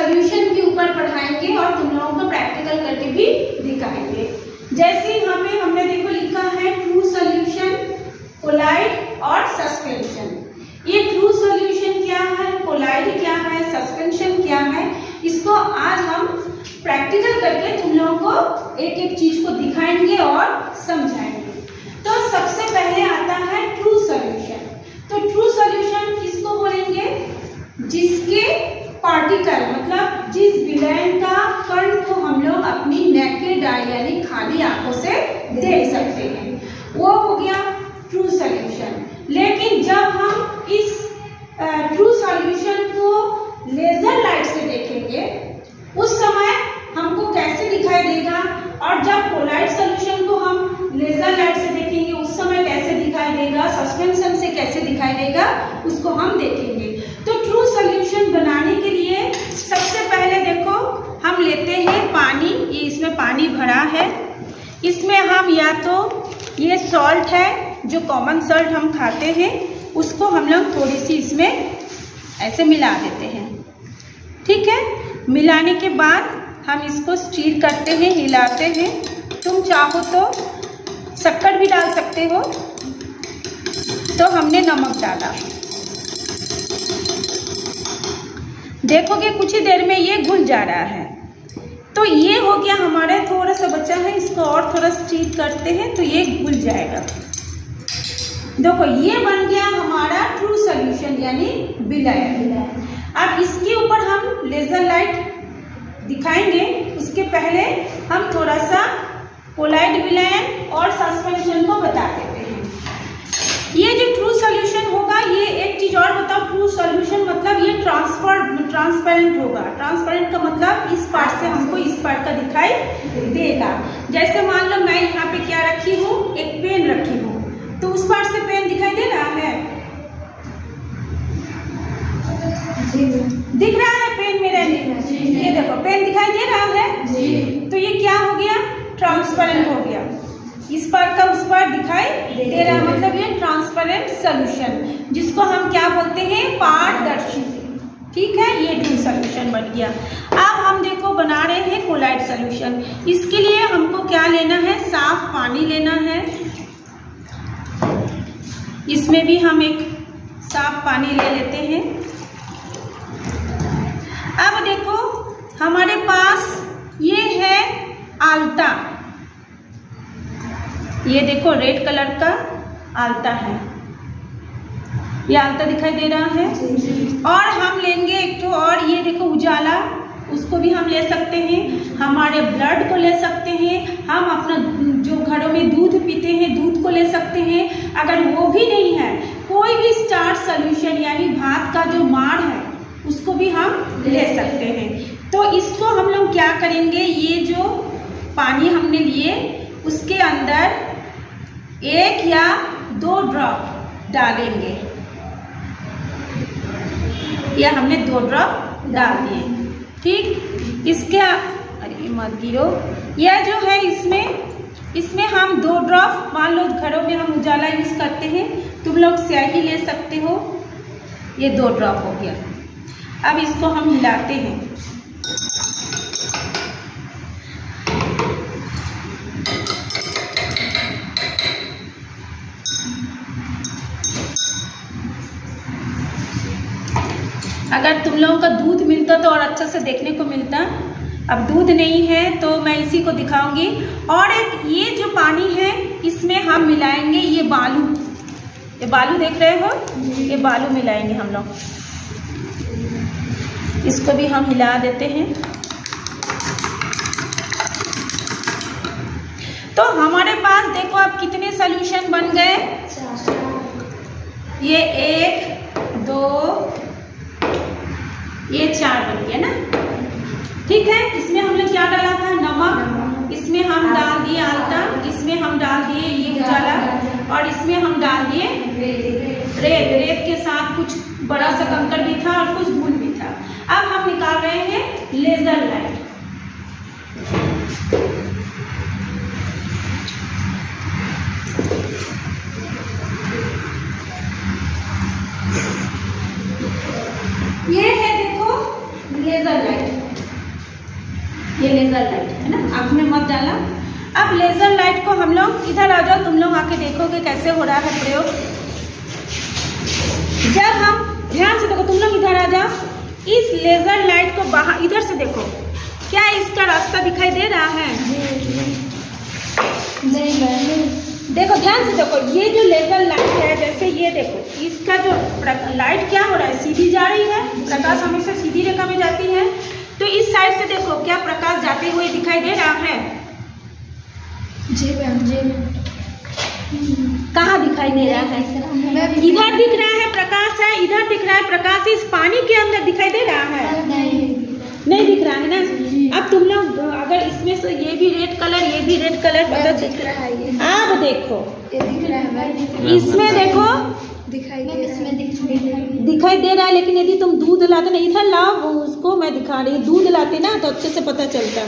Solution के ऊपर पढ़ाएंगे और तुम लोगों को प्रैक्टिकल करके भी दिखाएंगे। जैसे यहाँ पे हमने देखो लिखा है ट्रू सॉल्यूशन, कोलाइड और सस्पेंशन। ये ट्रू सॉल्यूशन क्या है, कोलाइड क्या है, सस्पेंशन क्या है, इसको आज हम प्रैक्टिकल करके तुम लोगों को एक एक चीज को दिखाएंगे और समझाएंगे। तो सबसे पहले आता है ट्रू सॉल्यूशन। तो ट्रू सॉल्यूशन किसको बोलेंगे, जिसके पार्टिकल मतलब जिस विलयन का कण को हम लोग अपनी नेकेड आई यानी खाली आंखों से देख सकते हैं, वो हो गया ट्रू सॉल्यूशन। लेकिन जब हम इस ट्रू सॉल्यूशन को लेजर लाइट से देखेंगे उस समय हमको कैसे दिखाई देगा, और जब कोलाइड सॉल्यूशन को हम लेजर लाइट से देखेंगे उस समय कैसे दिखाई देगा, सस्पेंशन से कैसे दिखाई देगा, उसको हम देखेंगे। तो ट्रू सॉल्यूशन बनाने के लिए सबसे पहले देखो हम लेते हैं पानी। ये इसमें पानी भरा है, इसमें हम या तो ये सॉल्ट है जो कॉमन सॉल्ट हम खाते हैं उसको हम लोग थोड़ी सी इसमें ऐसे मिला देते हैं। ठीक है, मिलाने के बाद हम इसको स्टीर करते हैं, हिलाते हैं। तुम चाहो तो शक्कर भी डाल सकते हो। तो हमने नमक डाला, देखोगे कुछ ही देर में ये घुल जा रहा है। तो ये हो गया हमारा, थोड़ा सा बचा है, इसको और थोड़ा स्टीर करते हैं तो ये घुल जाएगा। देखो ये बन गया हमारा ट्रू सॉल्यूशन यानी विलयन। अब इसके ऊपर हम लेजर लाइट दिखाएंगे, उसके पहले हम थोड़ा सा कोलाइड विलयन और सस्पेंशन को बता देते हैं। ये जो ट्रू सॉल्यूशन होगा, ये एक चीज और बताओ, ट्रू सॉल्यूशन मतलब ये ट्रांसपेरेंट होगा। ट्रांसपेरेंट का मतलब इस पार्ट से हमको इस पार्ट का दिखाई देगा। जैसे मान लो मैं यहाँ पे क्या रखी हूँ, एक पेन रखी हूँ, तो उस पार्ट से पेन दिखाई दे रहा है, दिख रहा है पेन मेरा, ये देखो पेन दिखाई दे रहा है। तो ये क्या हो गया, ट्रांसपेरेंट हो गया, इस पार्ट का उस पार्ट दिखाई दे रहा है, मतलब ये ट्रांसपेरेंट सॉल्यूशन, जिसको हम क्या बोलते हैं, पारदर्शी। ठीक है, ये ट्रू सॉल्यूशन बन गया। अब हम देखो बना रहे हैं कोलाइड सॉल्यूशन। इसके लिए हमको क्या लेना है, साफ पानी लेना है। इसमें भी हम एक साफ पानी ले लेते हैं। अब देखो हमारे पास ये है आल्ता, ये देखो रेड कलर का आल्ता है, ये आल्ता दिखाई दे रहा है। और हम लेंगे एक तो, और ये देखो उजाला, उसको भी हम ले सकते हैं, हमारे ब्लड को ले सकते हैं, हम अपना जो घरों में दूध पीते हैं दूध को ले सकते हैं। अगर वो भी नहीं है, कोई भी स्टार्च सॉल्यूशन यानी भात का जो माड़ है उसको भी हम ले सकते हैं। तो इसको हम लोग क्या करेंगे, ये जो पानी हमने लिए उसके अंदर 1 या 2 ड्रॉप डालेंगे, या हमने 2 ड्रॉप डाल दिए। ठीक, इसके अरे मत गिरो, यह जो है इसमें हम 2 ड्रॉप, मान लो घरों में हम उजाला यूज करते हैं, तुम लोग स्याही ले सकते हो, ये 2 ड्रॉप हो गया। अब इसको हम मिलाते हैं। अगर तुम लोगों का दूध मिलता तो और अच्छा से देखने को मिलता, अब दूध नहीं है तो मैं इसी को दिखाऊंगी। और एक ये जो पानी है इसमें हम मिलाएंगे ये बालू, ये बालू देख रहे हो, ये बालू मिलाएंगे हम लोग, इसको भी हम हिला देते हैं। तो हमारे पास देखो अब कितने सॉल्यूशन बन गए, ये 1 2 ये 4 बन गया ना। ठीक है, इसमें हमने क्या डाला था, नमक, इसमें हम डाल दिए आल्ता, इसमें हम डाल दिए ये उजाला, और इसमें हम डाल दिए रेत के साथ कुछ बड़ा सा कंकड़ भी था और कुछ धूल भी था। अब हम निकाल रहे हैं लेजर लाइट। ये है देखो लेजर लाइट, ये लेजर लाइट है ना, आँख में मत डाला। अब लेजर लाइट को हम लोग, इधर आ जाओ, तुम लोग आके देखोगे कैसे हो रहा है प्रयोग। जब हम ध्यान से देखो, तुम लोग इधर आ जाओ, इस लेजर लाइट को बाहर इधर से देखो, क्या इसका रास्ता दिखाई दे रहा है? नहीं। देखो ध्यान से देखो, ये जो लेजर लाइट है, जैसे ये देखो, इसका जो लाइट क्या हो रहा है, सीधी जा रही है, प्रकाश हमेशा सीधी रेखा में जाती है। तो इस साइड से देखो, क्या प्रकाश जाते हुए दिखाई दे रहा है? जी मैम, जी मैम। कहाँ दिखाई दे रहा है? इधर दिख रहा है प्रकाश है, इधर दिख रहा है प्रकाश, इस पानी के अंदर दिखाई दे रहा है? नहीं दिख रहा है ना। अब तुम लोग अगर इसमें से ये भी रेड कलर, ये भी रेड कलर पता दिख रहा है, अब देखो ये दिख रहा है, इसमें देखो दिखाई दे रहा है। लेकिन यदि तुम दूध लाते ना, इधर लाओ, उसको मैं दिखा रही हूँ, दूध लाते ना तो अच्छे से पता चलता।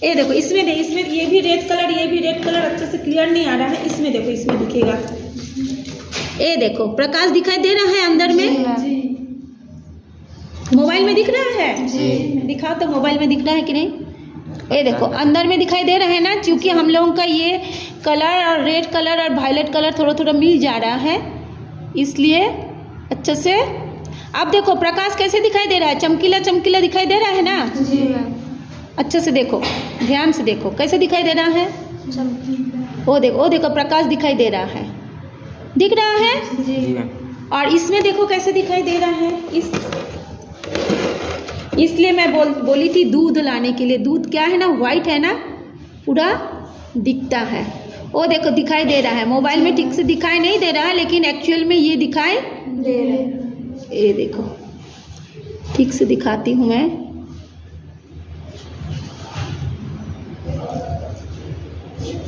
ये देखो, इसमें ये भी रेड कलर, ये भी रेड कलर अच्छे से क्लियर नहीं आ रहा है। इसमें देखो, इसमें दिखेगा, ये देखो प्रकाश दिखाई दे रहा है अंदर में। मोबाइल में दिख रहा है? दिखाओ तो, मोबाइल में दिख रहा है कि नहीं? ये देखो अंदर में दिखाई दे रहा है ना, क्योंकि हम लोगों का ये कलर और रेड कलर और वायलेट कलर थोड़ा थोड़ा मिल जा रहा है, इसलिए अच्छे से। अब देखो प्रकाश कैसे दिखाई दे रहा है, चमकीला चमकीला दिखाई दे रहा है ना? जी मैम। अच्छे से देखो, ध्यान से देखो, कैसे दिखाई दे रहा है? वो देखो प्रकाश दिखाई दे रहा है, दिख रहा है? जी। और इसमें देखो कैसे दिखाई दे रहा है, इसलिए मैं बोली थी दूध लाने के लिए। दूध क्या है ना, व्हाइट है ना, पूरा दिखता है। वो देखो दिखाई दे रहा है, मोबाइल में ठीक से दिखाई नहीं दे रहा है, लेकिन एक्चुअल में ये दिखाई दे रहा है। ये देखो, ठीक से दिखाती हूँ मैं।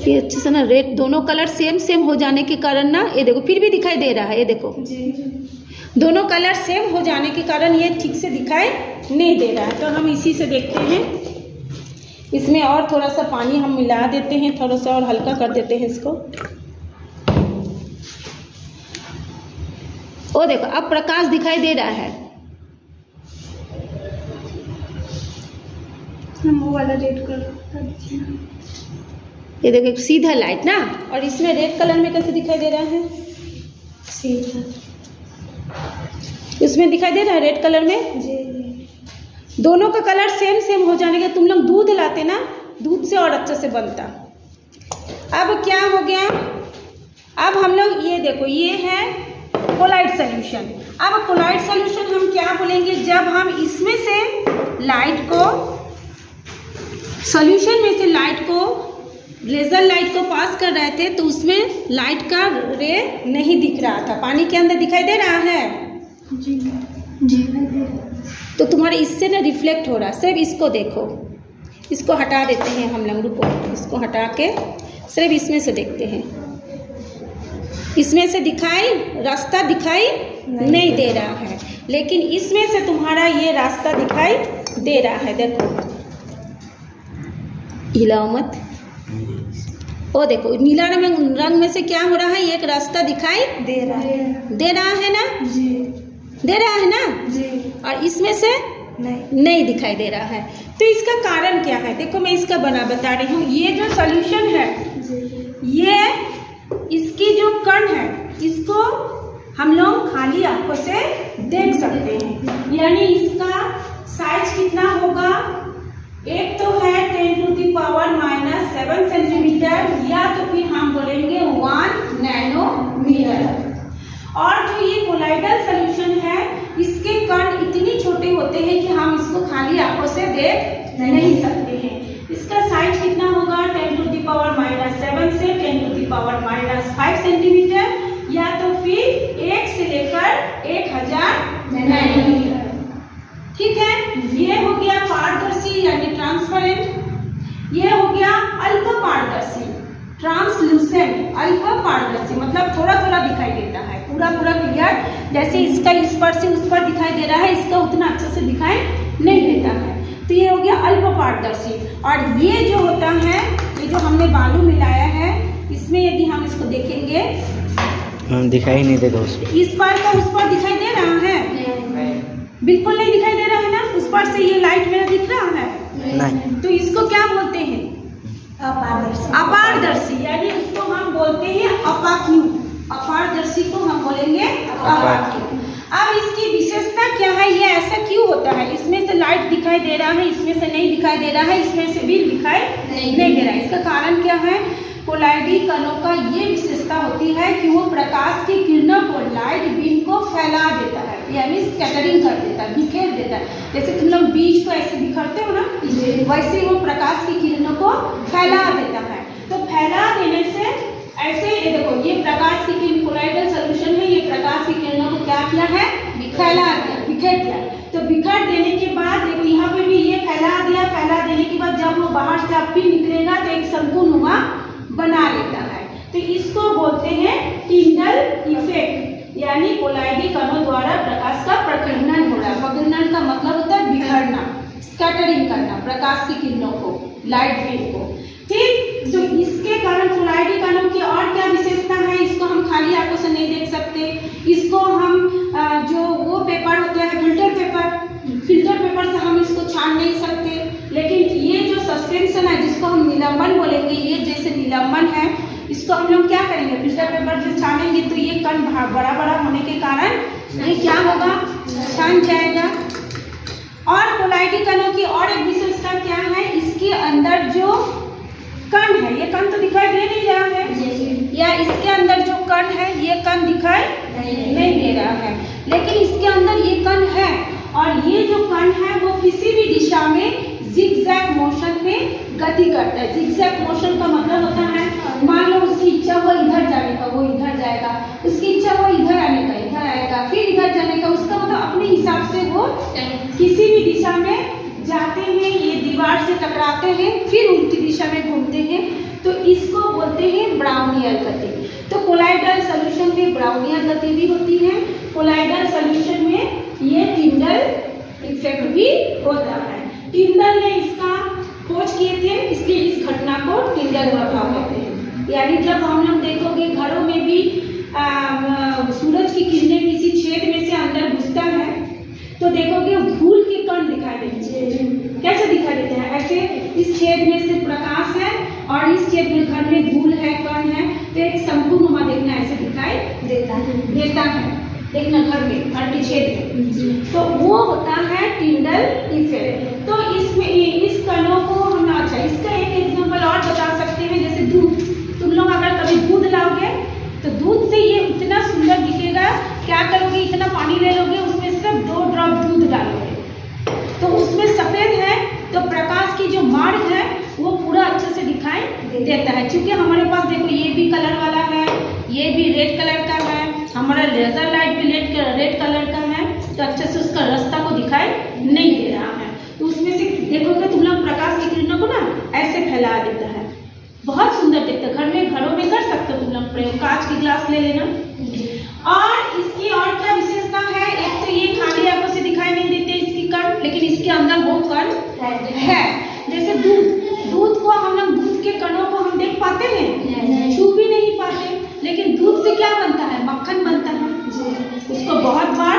ये अच्छे से ना, रेड दोनों कलर सेम हो जाने के कारण ना, ये देखो फिर भी दिखाई दे रहा है। ये देखो दोनों कलर सेम हो जाने के कारण ये ठीक से दिखाई नहीं दे रहा है। तो हम इसी से देखते हैं, इसमें और थोड़ा सा पानी हम मिला देते हैं, थोड़ा सा और हल्का कर देते हैं इसको। ओ देखो, अब प्रकाश दिखाई दे रहा है। वो वाला रेड कलर, ये देखो सीधा लाइट ना, और इसमें रेड कलर में कैसे दिखाई दे रहा है? सीधा, इसमें दिखाई दे रहा है रेड कलर में। जी। दोनों का कलर सेम हो जाने के, तुम लोग दूध लाते ना, दूध से और अच्छे से बनता। अब क्या हो गया, अब हम लोग ये देखो, ये है कोलाइड सोल्यूशन। अब कोलाइड सोल्यूशन हम क्या बोलेंगे, जब हम इसमें से लाइट को, सोल्यूशन में से लाइट को, लेजर लाइट को पास कर रहे थे, तो उसमें लाइट का रे नहीं दिख रहा था, पानी के अंदर दिखाई दे रहा है? जी जी। तो तुम्हारे इससे ना रिफ्लेक्ट हो रहा है। सिर्फ इसको देखो, इसको हटा देते हैं हम लोग, रुको, इसको हटा के सिर्फ इसमें से देखते हैं। इसमें से रास्ता दिखाई नहीं दे रहा है, लेकिन इसमें से तुम्हारा ये रास्ता दिखाई दे रहा है। देखो, हिलाओ मत। ओ देखो, नीला रंग में से क्या हो रहा है, एक रास्ता दिखाई दे रहा है ना? जी। दे रहा है ना? जी। और इसमें से नहीं दिखाई दे रहा है। तो इसका कारण क्या है? देखो, मैं इसका बता रही हूँ। ये जो सॉल्यूशन है, ये इसकी जो कण है, इसको हम लोग खाली आंखों से देख सकते हैं। यानी इसका साइज कितना होगा, एक तो है 10⁻⁻7 सेंटीमीटर, या तो फिर हम बोलेंगे 1 नैनोमीटर। और जो ये कोलाइडल सॉल्यूशन है, इसके कण इतने छोटे होते हैं कि हम इसको खाली आंखों से देख नहीं सकते हैं। इसका साइज कितना होगा, 10⁻⁻7 से 10⁻⁻5 सेंटीमीटर, या तो फिर 1 से लेकर 1000 नैनोमीटर। ठीक है, ये हो गया पारदर्शी यानी ट्रांसपेरेंट। ये हो गया अल्प पारदर्शी, ट्रांसलूसेंट। अल्प पारदर्शी मतलब थोड़ा थोड़ा दिखाई देता है, पूरा क्लियर। जैसे इसका इस पर से उस पर दिखाई दे रहा है, इसका उतना अच्छे से दिखाई नहीं देता है। तो ये हो गया अल्प पारदर्शी। और ये जो होता है, ये जो हमने बालू मिलाया है, इसमें यदि हम इसको देखेंगे, दिखाई नहीं देगा उसमें, इस पर का उस पर दिखाई दे रहा है? बिल्कुल नहीं दिखाई दे रहा है ना। उस ऊपर से ये लाइट मेरा दिख रहा है? नहीं। तो इसको क्या बोलते हैं? अपारदर्शी, यानी इसको हम बोलते हैं अपाक्यू। अपारदर्शी को हम बोलेंगे अपाक्यू। अब इसकी विशेषता क्या है, ये ऐसा क्यों होता है? इसमें से लाइट दिखाई दे रहा है, इसमें से नहीं दिखाई दे रहा है, इसमें से भी दिखाई नहीं दे रहा है। इसका कारण क्या है? कोलाइडी कणों का ये विशेषता होती है कि वो प्रकाश की किरणों को, लाइट बीम को फैला देता है, यानी स्कैटरिंग कर देता है, बिखेर देता है। जैसे तुम लोग बीज को ऐसे बिखरते हो ना, वैसे वो प्रकाश की किरणों को फैला देता है। तो फैला देने से ऐसे, ये देखो, ये प्रकाश की किरण कोलाइडल सॉल्यूशन है, ये प्रकाश की किरणों को क्या किया है? फैला दिया, बिखेर दिया। तो बिखेर देने के बाद देखो यहाँ पे भी ये फैला दिया। फैला देने के बाद जब वो बाहर से अब भी निकलेगा तो एक संपूर्ण बना लेता है। तो इसको बोलते हैं टिंडल इफेक्ट, यानी कोलाइडी कणों द्वारा प्रकाश का प्रकीर्णन हो रहा है। प्रकीर्णन का मतलब होता है बिखरना, स्कैटरिंग करना प्रकाश की किरणों को, लाइट बीम को। ठीक, तो इसके कारण कोलाइडी कणों की और क्या विशेषता है? इसको हम खाली आंखों से नहीं देख सकते। इसको हम जो वो पेपर होते हैं फिल्टर पेपर से हम इसको छान नहीं सकते। लेकिन ये जो सस्पेंशन है, जिसको हम निलंबन बोलेंगे, ये जैसे निलंबन है, इसको हम लोग क्या करेंगे? फिल्टर पेपर से छानेंगे तो ये कण बड़ा बड़ा होने के कारण ये क्या होगा? छान जाएगा। और कोलाइडी कणों की और एक विशेषता क्या है? इसके अंदर जो कण है, ये कण तो दिखाई दे नहीं रहा है, या इसके अंदर जो कण है ये कण दिखाई नहीं दे रहा है, लेकिन इसके अंदर ये कण है। और ये जो कण है वो किसी भी दिशा में जिगजैग मोशन में गति करता है। जिगजैग मोशन का मतलब होता है, मान लो उसकी इच्छा हुआ इधर जाने का, वो इधर जाएगा, उसकी इच्छा हुआ इधर आने का, इधर आएगा, फिर इधर जाने का। उसका मतलब अपने हिसाब से वो किसी भी दिशा में जाते हैं, ये दीवार से टकराते हैं, फिर उल्टी दिशा में घूमते हैं। तो इसको बोलते हैं ब्राउनियल गति। तो कोलाइडल सॉल्यूशन में ब्राउनियल गति भी होती है। कोलाइडल सॉल्यूशन में ये टिंडल इफेक्ट भी होता है। टिंडल ने इसका खोज किए थे, इसलिए इस घटना को टिंडल प्रभाव कहते हैं। यानी जब हम लोग देखोगे घरों में भी सूरज की किरणें किसी छेद में से अंदर घुसता है, तो देखोगे धूल के कण दिखाई देते हैं। कैसे दिखाई देते हैं? ऐसे इस छेद में से प्रकाश है और इस छेद में घर में धूल है, कण है, तो एक संपूर्ण देखना ऐसे दिखाई देता है। देखना घर में, घर के छेद में, तो वो होता है टिंडल इफेक्ट। तो इसमें इस कणों को हम, अच्छा, इसका एक एग्जांपल और बता सकते हैं। जैसे दूध, तुम लोग अगर कभी दूध लाओगे तो दूध से ये इतना सुंदर दिखेगा। क्या करोगे? इतना पानी ले लोगे, उसमें सिर्फ 2 ड्रॉप दूध डालोगे, तो उसमें सफेद है, तो प्रकाश की जो मार्ग है वो पूरा अच्छे से दिखाई देता है। क्योंकि हमारे पास देखो ये भी कलर वाला है, ये भी रेड कलर का है, हमारा लेजर लाइट भी रेड कलर का है, तो अच्छे से उसका रास्ता को दिखाई नहीं दे रहा है। तो उसमें से देखोगे तुम लोग प्रकाश की किरणों को ना ऐसे फैला देता है, बहुत सुंदर दिखता है। घरों में कर सकते हो तुम लोग प्रयोग। कांच की ग्लास ले लेना। और इसकी और क्या विशेषता है? एक तो ये खाली आंखों से दिखाई नहीं देते इसकी कण, लेकिन इसके अंदर वो कण है। जैसे दूध को हम लोग, दूध के कणों को हम देख पाते हैं? छू भी नहीं पाते। लेकिन दूध से क्या बनता है? मक्खन बनता है। उसको बहुत बार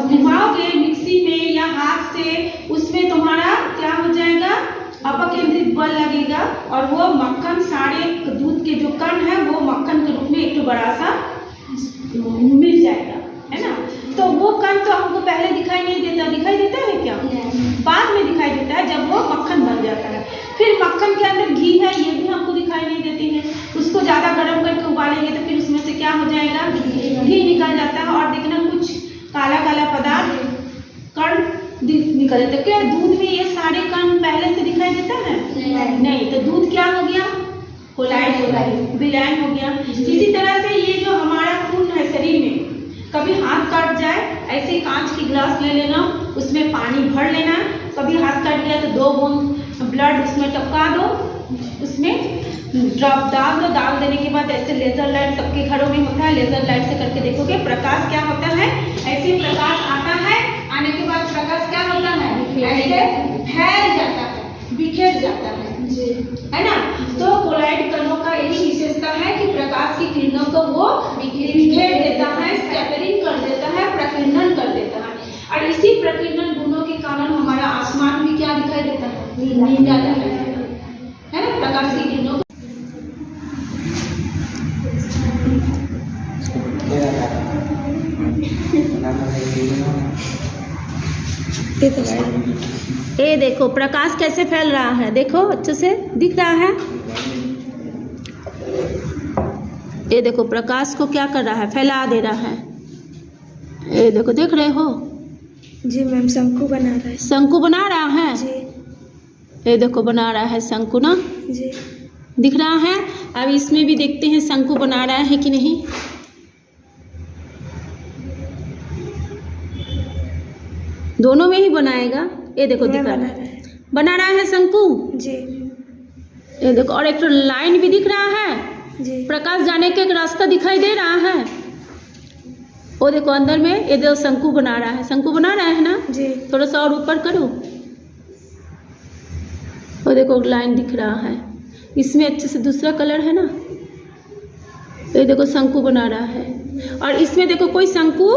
घुमाओगे मिक्सी में या हाथ से, उसमें तुम्हारा क्या हो जाएगा? अपकेंद्रित बल लगेगा और वो मक्खन, सारे दूध के जो कण है वो मक्खन के रूप में एक बड़ा सा मिल जाएगा, है ना। तो वो कण तो हमको पहले दिखाई नहीं देता। दिखाई देता है क्या? बाद में दिखाई देता है जब वो मक्खन बन जाता है। फिर मक्खन के अंदर घी है, ये भी हमको दिखाई नहीं देती है। उसको ज़्यादा गर्म करके उबालेंगे तो फिर उसमें से क्या हो जाएगा? घी निकल जाता है। और देखना कुछ काला काला पदार्थ कण निकल जाता है। क्या दूध में ये सारे कण पहले से दिखाई देता है? नहीं। तो दूध क्या हो गया? कोलाइड, विलैन हो गया। इसी तरह से ये जो हमारा खून है शरीर में, कभी हाथ कट जाए, ऐसे कांच की ग्लास ले लेना, उसमें पानी भर लेना। कभी हाथ कट गया तो 2 बूंद ब्लड उसमें टपका दो, उसमें ड्रॉप डाल दो। डाल देने के बाद ऐसे लेजर लाइट सबके घरों में होता है, लेजर लाइट से करके देखोगे प्रकाश क्या होता है? ऐसे प्रकाश आता है, आने के बाद प्रकाश क्या होता है? ऐसे फैल जाता है, बिखेर जाता है ना। तो कोलाइड कणों का एक विशेषता है कि प्रकाश की किरणों को वो बिखेर देता है, स्कैटरिंग कर देता है, प्रकीर्णन कर देता है। और इसी प्रकीर्णन गुणों के क्या दिखाई देता है? नीला दिखाई देता है ना, प्रकाश की किरणों ये देखो प्रकाश कैसे फैल रहा है, देखो अच्छे से दिख रहा है। ये देखो प्रकाश को क्या कर रहा है, फैला दे रहा है। ये देखो देख रहे हो? जी मैम, शंकु बना रहा है। शंकु बना रहा है जी। ये देखो बना रहा है शंकु ना, जी दिख रहा है। अब इसमें भी देखते हैं शंकु बना रहा है कि नहीं। दोनों में ही बनाएगा। ये देखो दिख रहा है, बना रहा है शंकु। जी। ये देखो, और एक लाइन भी दिख रहा है। जी। प्रकाश जाने के एक रास्ता दिखाई दे रहा है। वो देखो अंदर में, ये देखो शंकु बना रहा है। शंकु बना रहा है ना जी। थोड़ा सा और ऊपर करो। वो देखो लाइन दिख रहा है। इसमें अच्छे से दूसरा कलर है ना। ये देखो शंकु बना रहा है। और इसमें देखो कोई शंकु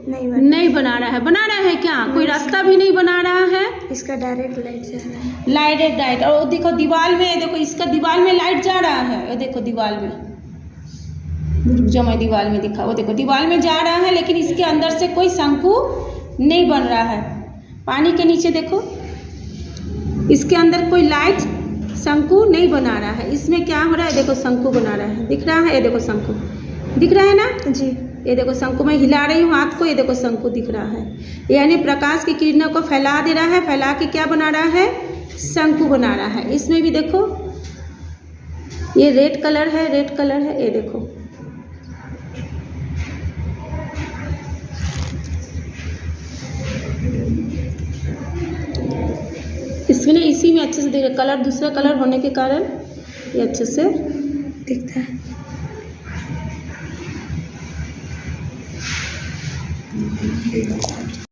नहीं बना रहा है। बना रहा है क्या? कोई रास्ता भी नहीं बना रहा है। इसका डायरेक्ट लाइट जा रहा है। लाइट और वो देखो दीवार में, देखो इसका दीवार में लाइट जा रहा है। ये देखो दीवार में, जो मैं दीवार में दिखा, वो देखो दीवार में जा रहा है, लेकिन इसके अंदर से कोई शंकु नहीं बन रहा है। पानी के नीचे देखो, इसके अंदर कोई लाइट शंकु नहीं बना रहा है। इसमें क्या हो रहा है, देखो शंकु बना रहा है। दिख रहा है? ये देखो शंकु दिख रहा है ना जी। ये देखो शंकु, मैं हिला रही हूँ हाथ को। ये देखो शंकु दिख रहा है। यानी प्रकाश की किरणों को फैला दे रहा है। फैला के क्या बना रहा है? शंकु बना रहा है। इसमें भी देखो ये रेड कलर है, रेड कलर है। ये देखो इसमें इसी में अच्छे से देख, कलर दूसरा कलर होने के कारण ये अच्छे से दिखता है।